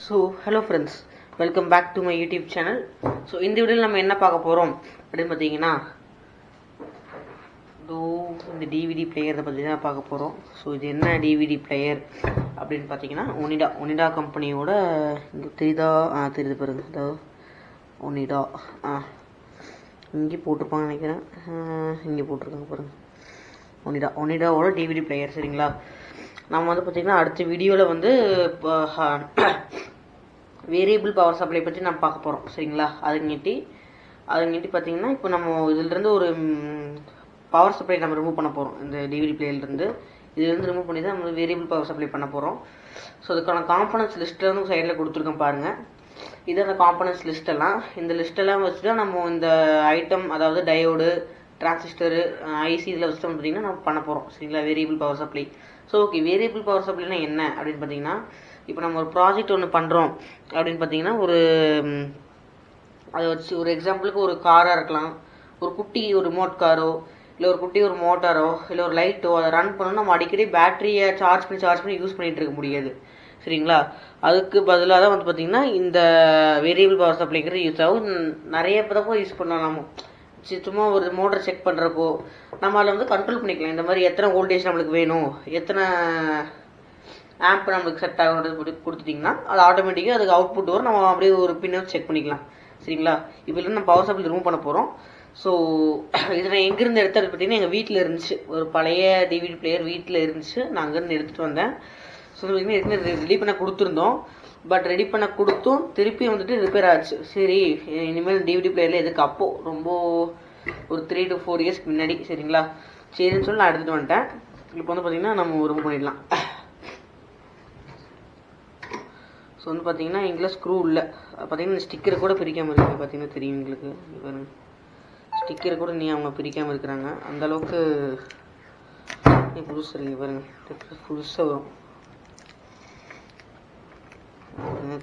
So hello friends, welcome back to my YouTube channel. So இந்த வீடியோவில் நம்ம என்ன பார்க்க போகிறோம் அப்படின்னு பார்த்தீங்கன்னா, இந்த டிவிடி பிளேயரை பற்றி தான் பார்க்க போகிறோம். ஸோ இது என்ன டிவிடி பிளேயர் அப்படின்னு பார்த்தீங்கன்னா, ஒனிடா கம்பெனியோட தெரியுது பாருங்க, அதாவது ஒனிடா இங்கே போட்டிருப்பாங்க நினைக்கிறேன், இங்கே போட்டிருக்காங்க பாருங்க, ஒனிடாவோட டிவிடி பிளேயர். சரிங்களா, நம்ம வந்து பார்த்திங்கன்னா அடுத்த வீடியோவில் வந்து வேரியபிள் பவர் சப்ளை பற்றி நம்ம பார்க்க போகிறோம். சரிங்களா, அதுங்கிட்டி பார்த்திங்கன்னா இப்போ நம்ம இதிலிருந்து ஒரு பவர் சப்ளை நம்ம ரிமூவ் பண்ண போகிறோம். இந்த டிவிடி பிளேயர்லேருந்து இதுலேருந்து ரிமூவ் பண்ணி தான் நம்ம வேரியபிள் பவர் சப்ளை பண்ண போகிறோம். ஸோ அதுக்கான காம்பனன்ட்ஸ் லிஸ்ட்டில் வந்து சைடில் கொடுத்துருக்கோம் பாருங்கள். இது அந்த காம்பனன்ட்ஸ் லிஸ்ட்டெல்லாம், இந்த லிஸ்ட்டெல்லாம் வச்சு தான் நம்ம இந்த ஐட்டம், அதாவது டயோடு, டிரான்சிஸ்டரு, ஐசி இதில் வச்சுட்டு பார்த்திங்கன்னா நம்ம பண்ண போகிறோம். சரிங்களா, variable power supply. So okay, variable power சப்ளைனா என்ன அப்படின்னு பார்த்தீங்கன்னா, இப்போ நம்ம ஒரு ப்ராஜெக்ட் ஒன்று பண்ணுறோம் அப்படின்னு பார்த்தீங்கன்னா, அதை வச்சு ஒரு எக்ஸாம்பிளுக்கு ஒரு காராக இருக்கலாம், ஒரு ரிமோட் காரோ, இல்லை ஒரு குட்டி ஒரு மோட்டாரோ, இல்லை ஒரு லைட்டோ, அதை ரன் பண்ணணும். நம்ம அடிக்கடி பேட்டரியை சார்ஜ் பண்ணி யூஸ் பண்ணிகிட்டு இருக்க முடியாது. சரிங்களா, அதுக்கு பதிலாக தான் வந்து பார்த்திங்கன்னா இந்த வேரியபிள் பவர் சப்ளைங்கிறது யூஸ் ஆகும். நிறைய பதப்போ யூஸ் பண்ணலாம். நம்ம சும்மா ஒரு மோட்டர் செக் பண்ணுறப்போ நம்ம அதில் வந்து கண்ட்ரோல் பண்ணிக்கலாம். இந்த மாதிரி எத்தனை வோல்டேஜ் நம்மளுக்கு வேணும், எத்தனை ஆம்ப் நம்மளுக்கு செட் ஆகுன்றது கொடுத்துட்டிங்கன்னா அது ஆட்டோமேட்டிக்காக அதுக்கு அவுட்புட் வரும். நம்ம அப்படியே ஒரு பின்னர் செக் பண்ணிக்கலாம். சரிங்களா, இப்போ நம்ம பவர் சப்ளை ரிமூவ் பண்ண போகிறோம். ஸோ இது நான் எங்கேருந்து எடுத்தது பார்த்தீங்கன்னா, எங்கள் வீட்டில் இருந்துச்சு, ஒரு பழைய டிவிடி பிளேயர் வீட்டில் இருந்துச்சு. நான் அங்கேருந்து எடுத்துகிட்டு வந்தேன். ஸோ இதுமாதிரி ரெடி பண்ண கொடுத்துருந்தோம். பட் ரெடி பண்ண கொடுத்தும் திருப்பி வந்துட்டு ரிப்பேர் ஆச்சு. சரி, இனிமேல் டிவிடி பிளேயரில் எதுக்கு, அப்போது ரொம்ப ஒரு 3 to 4 இயர்ஸ்க்கு முன்னாடி. சரிங்களா, சரின்னு சொல்லி நான் எடுத்துகிட்டு வந்துட்டேன். இப்போ வந்து பார்த்திங்கன்னா நம்ம ரிமூவ் பண்ணிடலாம். ஸோ வந்து பார்த்தீங்கன்னா இங்கே ஸ்க்ரூ இல்லை. பார்த்தீங்கன்னா இந்த ஸ்டிக்கரை கூட பிரிக்காமல் இருக்குது. பார்த்தீங்கன்னா தெரியும் உங்களுக்கு, ஸ்டிக்கரை கூட அவங்க பிரிக்காமல் இருக்கிறாங்க. அந்தளவுக்கு புதுசு இருக்குது பாருங்க, புதுசாக வரும்.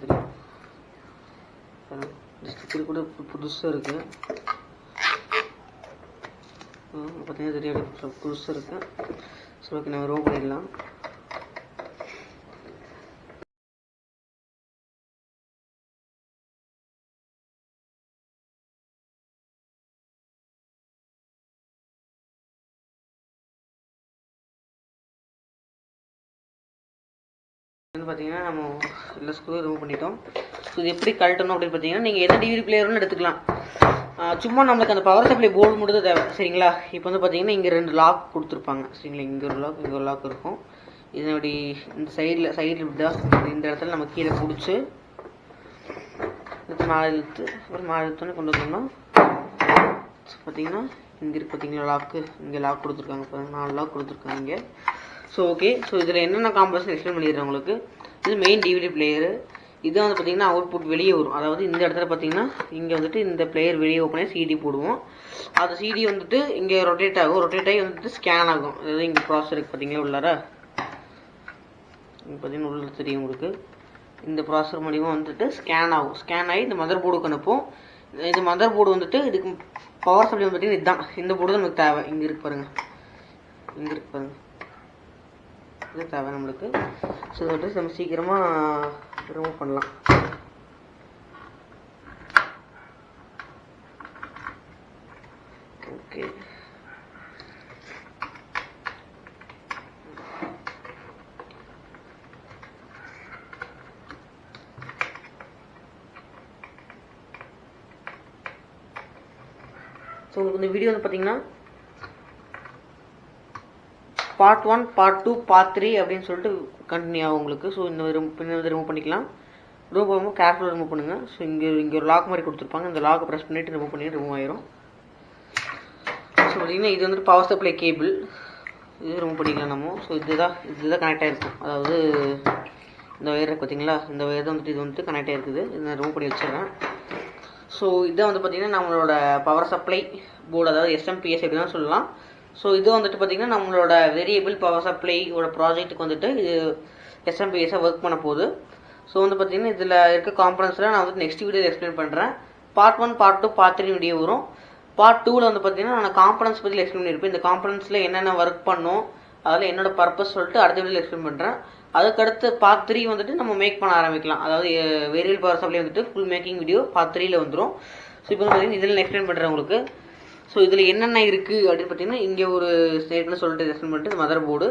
தெரியும், ஸ்டிக்கர் கூட புதுசாக இருக்குது. பார்த்தீங்கன்னா தெரியும், புதுசாக இருக்குது. ஸோ ஓகே, நம்ம ரிமூவ் பண்ணிடலாம். பார்த்தீங்கன்னா நம்ம எல்லா ஸ்க்ரூ ரிமூவ் பண்ணிட்டோம். ஸோ இது எப்படி கழட்டணும் அப்படின்னு பார்த்தீங்கன்னா, நீங்கள் எந்த டிவிடி பிளேயர்னு எடுத்துக்கலாம். சும்மா நம்மளுக்கு அந்த பவர் சப்ளை போர்டு மட்டும் தேவை. சரிங்களா, இப்போ வந்து பார்த்தீங்கன்னா இங்கே 2 லாக் கொடுத்துருப்பாங்க. சரிங்களா, இங்கே ஒரு லாக் இருக்கும். இதனுடைய இந்த சைடில் இப்படி தான் இந்த இடத்துல நம்ம கீழே பிடிச்சி 4 இழுத்து அப்புறம் 4 இழுத்தோன்னே கொண்டு வந்தோம்னா பார்த்தீங்கன்னா இங்கே இருக்குது. பார்த்தீங்களா லாக்கு, இங்கே லாக் கொடுத்துருக்காங்க பாருங்கள், 4 லாக் கொடுத்துருக்காங்க இங்கே. ஸோ ஓகே, ஸோ இதில் என்னென்ன காம்பனன்ட்ஸ் எக்ஸ்பிளைன் பண்ணிடுறேன் உங்களுக்கு. இது மெயின் டிவிடி பிளேயரு. இது வந்து பார்த்திங்கன்னா அவுட்புட் வெளியே வரும். அதாவது இந்த இடத்துல பார்த்தீங்கன்னா இங்கே வந்துட்டு இந்த பிளேயர் வெளியே ஓப்பன் ஆகி சிடி போடுவோம். அது சிடி வந்துட்டு இங்கே ரொட்டேட் ஆகி வந்துட்டு ஸ்கேன் ஆகும். அதாவது இங்கே ப்ராசஸர் இருக்குது பார்த்தீங்களா உள்ளார, இங்கே பார்த்தீங்கன்னா உள்ள தெரியும் உங்களுக்கு. இந்த ப்ராசஸர் மூலிமா வந்துட்டு ஸ்கேன் ஆகி இந்த மதர் போர்டுக்கு அனுப்பும். இந்த மதர் போர்டு வந்துட்டு இதுக்கு பவர் சப்ளை பார்த்தீங்கன்னா இதுதான், இந்த போர்டு தான் நமக்கு தேவை. இங்கே இருக்கு பாருங்கள், இது தேவை நம்மளுக்கு. ஸோ இதை வந்துட்டு நம்ம சீக்கிரமாக ரிமூவ் பண்ணலாம். ஓகே, ஸோ உங்களுக்கு இந்த வீடியோ வந்து பார்த்தீங்கன்னா பார்ட் 1, பார்ட் 2, பார்ட் 3 அப்படின்னு சொல்லிட்டு கண்டினியூ ஆகும் உங்களுக்கு. ஸோ இந்த ரிமூவ் பண்ணிக்கலாம். ரிமூவ் பண்ணும்போது கேர்ஃபுல்லாக ரிமூவ் பண்ணுங்கள். ஸோ இங்கே ஒரு லாக் மாதிரி கொடுத்துருப்பாங்க, இந்த லாக்கை ப்ரெஸ் பண்ணிவிட்டு ரிமூவ் ஆயிரும். ஸோ பார்த்தீங்கன்னா இது வந்துட்டு பவர் சப்ளை கேபிள், இது ரிமூவ் பண்ணிக்கலாம் நம்ம. ஸோ இதுதான் கனெக்ட் ஆகிருக்கும். அதாவது இந்த ஒயர் பார்த்தீங்களா, இந்த ஒயர் தான் வந்துட்டு இது வந்துட்டு கனெக்ட் ஆகிருக்குது. இதை நான் ரிமூவ் பண்ணி வச்சிடறேன். ஸோ இதான் வந்து பார்த்திங்கன்னா நம்மளோட பவர் சப்ளை போர்டு, அதாவது எஸ்எம்பிஎஸ் எப்படி தான் சொல்லலாம். ஸோ இது வந்துட்டு பார்த்திங்கன்னா நம்மளோட வேரியபிள் பவர் சப்ளையோட ப்ராஜெக்ட்டுக்கு வந்துட்டு இது எஸ்எம்பிஎஸ்ஸாக ஒர்க் பண்ண போகுது. ஸோ வந்து பார்த்திங்கன்னா இதில் இருக்க காம்பனன்ட்ஸ்லாம் நான் வந்து நெக்ஸ்ட் வீடியோவில் எக்ஸ்பிளைன் பண்ணுறேன். பார்ட் 1, பார்ட் 2, பார்ட் 3 வீடியோ வரும். பார்ட் 2ல் வந்து பார்த்திங்கன்னா நான் காம்பனன்ட்ஸ் பற்றி எக்ஸ்பிளைன் பண்ணியிருப்பேன். இந்த காம்பனன்ட்ஸில் என்னென்ன ஒர்க் பண்ணும், அதில் என்னோட பர்பஸ் சொல்லிட்டு அடுத்த வீடியோவில் எக்ஸ்பிளைன் பண்ணுறேன். அதுக்கடுத்து பார்ட் 3 வந்துட்டு நம்ம மேக் பண்ண ஆரம்பிக்கலாம். அதாவது வேரியபிள் பவர் சப்ளை வந்துட்டு ஃபுல் மேக்கிங் வீடியோ பார்ட் 3ல வந்துடும். ஸோ இப்போ பார்த்தீங்கன்னா இதில் எக்ஸ்பிளைன் பண்ணுறேன் உங்களுக்கு. ஸோ இதில் என்னென்ன இருக்குது அப்படின்னு பார்த்தீங்கன்னா, இங்கே ஒரு ஸ்டேட்மெண்ட் சொல்லிட்டு எக்ஸ்பிளைன் பண்ணிட்டு மதர் போர்டு.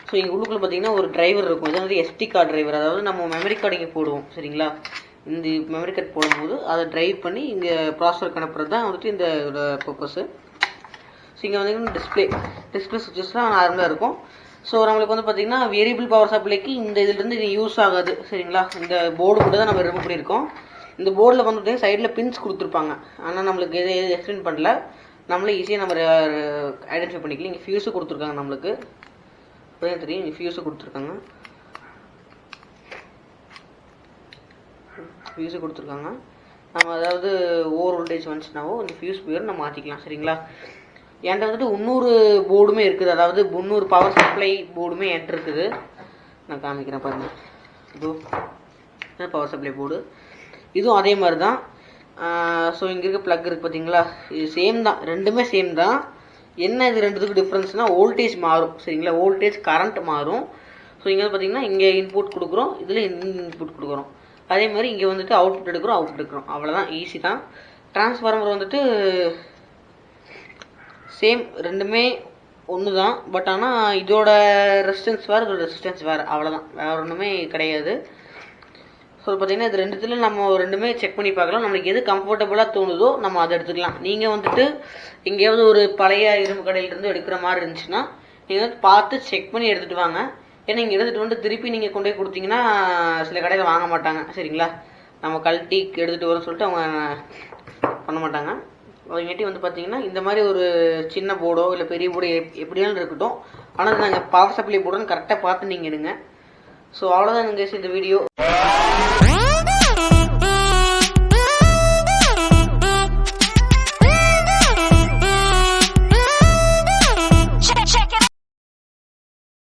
ஸோ இங்கே உள்ளுக்குள்ள பார்த்தீங்கன்னா ஒரு டிரைவர் இருக்கும். இது வந்து SD கார்டு டிரைவர், அதாவது நம்ம மெமரி கார்டு இங்கே போடுவோம் சரிங்களா. இந்த மெமரி கார்டு போடும்போது அதை டிரைவ் பண்ணி இங்கே ப்ராசஸருக்கு அனுப்புறது தான் வந்துட்டு இந்த பர்பஸு. ஸோ இங்கே வந்து டிஸ்பிளே சுவிச்சஸ்லாம் நார்மலாக இருக்கும். ஸோ நம்மளுக்கு வந்து பார்த்தீங்கன்னா வேரியபிள் பவர் சப்ளைக்கு இந்த இதுலேருந்து இது யூஸ் ஆகாது சரிங்களா. இந்த போர்டு கூட தான் நம்ம ரிமூவ் பண்ணியிருக்கோம். இந்த போர்டில் வந்து பார்த்தீங்கன்னா சைடில் பின்ஸ் கொடுத்துருப்பாங்க. ஆனால் நம்மளுக்கு எது எக்ஸ்பிளைன் பண்ணல, நம்மளே ஈஸியாக நம்ம ஐடென்டிஃபை பண்ணிக்கலாம். இங்கே ஃபியூஸு கொடுத்துருக்காங்க, நம்மளுக்கு தெரியும். இங்கே ஃபியூஸு கொடுத்துருக்காங்க, நம்ம அதாவது ஓவர் வோல்டேஜ் வந்துச்சுனாவோ இந்த ஃபியூஸ் போயிடும், நம்ம மாற்றிக்கலாம் சரிங்களா. என்கிட்ட வந்துட்டு 300 போர்டுமே இருக்குது, அதாவது 300 பவர் சப்ளை போர்டுமே என்கிட்ட இருக்குது. நான் காமிக்கிறேன் பாருங்க. இது பவர் சப்ளை போர்டு, இதுவும் அதே மாதிரி தான். ஸோ இங்கே இருக்க ப்ளக் இருக்குது பார்த்தீங்களா, இது சேம் தான், ரெண்டுமே சேம் தான். என்ன இது ரெண்டுத்துக்கு டிஃப்ரென்ஸ்னால் வோல்டேஜ் மாறும் சரிங்களா, வோல்டேஜ் கரண்ட் மாறும். ஸோ இங்கே வந்து பார்த்தீங்கன்னா இங்கே இன்புட் கொடுக்குறோம், இதில் இன்புட் கொடுக்குறோம். அதே மாதிரி இங்கே வந்துட்டு அவுட்புட் எடுக்கிறோம், அவ்வளோதான், ஈஸி தான். டிரான்ஸ்ஃபார்மர் வந்துட்டு சேம், ரெண்டுமே ஒன்று தான். பட் ஆனால் இதோட ரெசிஸ்டன்ஸ் வேறு, இதோட ரெசிஸ்டன்ஸ் வேறு, அவ்வளோதான், வேறு ஒன்றுமே கிடையாது. ஸோ பார்த்தீங்கன்னா இது ரெண்டுத்துல நம்ம ரெண்டுமே செக் பண்ணி பார்க்கலாம். நம்மளுக்கு எது கம்ஃபர்டபுளாக தோணுதோ நம்ம அதை எடுத்துக்கலாம். நீங்கள் வந்துட்டு எங்கேயாவது ஒரு பழைய இரும்பு கடையிலேருந்து எடுக்கிற மாதிரி இருந்துச்சுன்னா நீங்கள் வந்து பார்த்து செக் பண்ணி எடுத்துகிட்டு வாங்க. ஏன்னா இங்கே எடுத்துகிட்டு வந்து திருப்பி நீங்கள் கொண்டு போய் கொடுத்தீங்கன்னா சில கடையில் வாங்க மாட்டாங்க சரிங்களா. நம்ம கழட்டி எடுத்துகிட்டு வரோம்னு சொல்லிட்டு அவங்க பண்ண மாட்டாங்க. அவங்ககிட்ட வந்து பார்த்தீங்கன்னா இந்த மாதிரி ஒரு சின்ன போர்டோ இல்லை பெரிய போர்டோ எப்படியாலும் இருக்கட்டும், ஆனால் நாங்கள் பவர் சப்ளை போர்டுன்னு கரெக்டாக பார்த்து நீங்கள் எடுங்க. ஸோ அவ்வளோதான் இந்த வீடியோ.